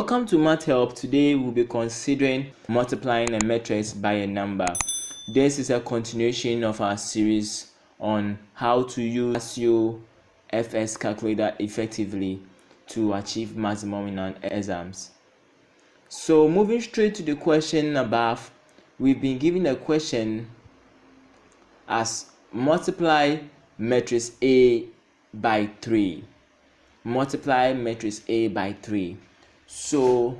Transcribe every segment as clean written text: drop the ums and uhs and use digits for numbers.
Welcome to MathHelp. Today we'll be considering multiplying a matrix by a number. This is a continuation of our series on how to use Casio Fx calculator effectively to achieve maximum in our exams. So moving straight to the question above, we've been given a question as multiply matrix A by 3. Multiply matrix A by 3. So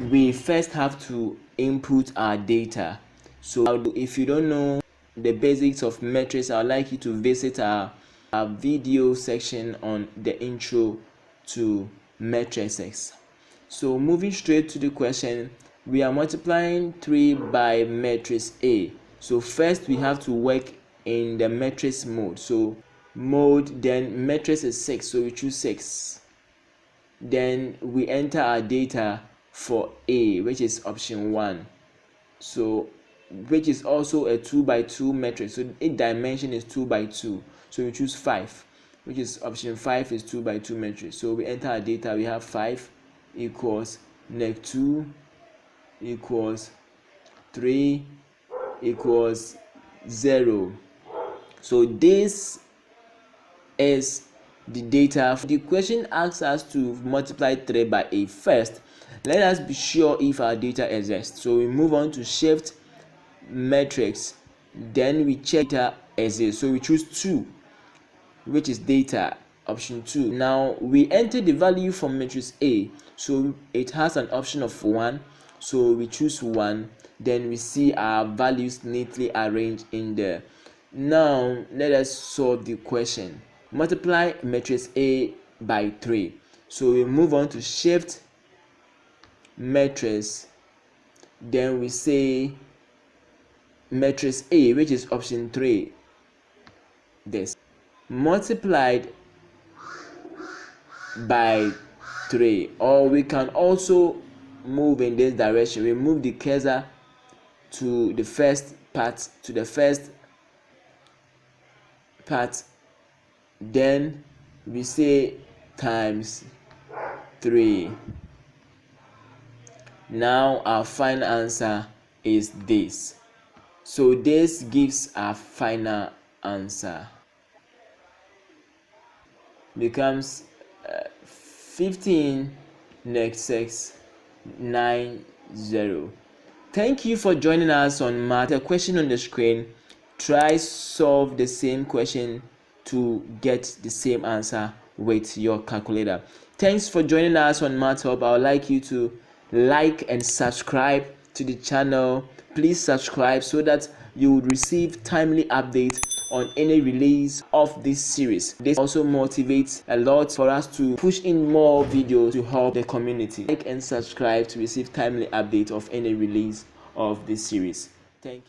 we first have to input our data. So if you don't know the basics of matrix, I'd like you to visit our video section on the intro to matrices. So moving straight to the question, we are multiplying 3 by matrix A. So first we have to work in the matrix mode. So mode, then matrix is 6, so we choose 6. Then we enter our data for A, which is option 1, so which is also a 2 by 2 matrix, so its dimension is 2 by 2, so we choose 5, which is option 5 is 2 by 2 matrix. So we enter our data, we have 5 equals -2 equals 3 equals 0. So this is the data. The question asks us to multiply 3 by A. First, let us be sure if our data exists. So we move on to shift matrix, then we check data exists. So we choose 2, which is data, option 2. Now we enter the value from matrix A, so it has an option of 1, so we choose 1. Then we see our values neatly arranged in there. Now let us solve the question. Multiply matrix A by 3. So we move on to shift matrix, then we say matrix A, which is option 3, this multiplied by 3. Or we can also move in this direction. We move the cursor to the first part, then we say times 3. Now our final answer is this. So this gives our final answer, becomes 15.690. Thank you for joining us on Math. The question on the screen, try solve the same question to get the same answer with your calculator. Thanks for joining us on MathHelp. I would like you to like and subscribe to the channel. Please subscribe so that you will receive timely updates on any release of this series. This also motivates a lot for us to push in more videos to help the community. Like and subscribe to receive timely updates of any release of this series. Thank you.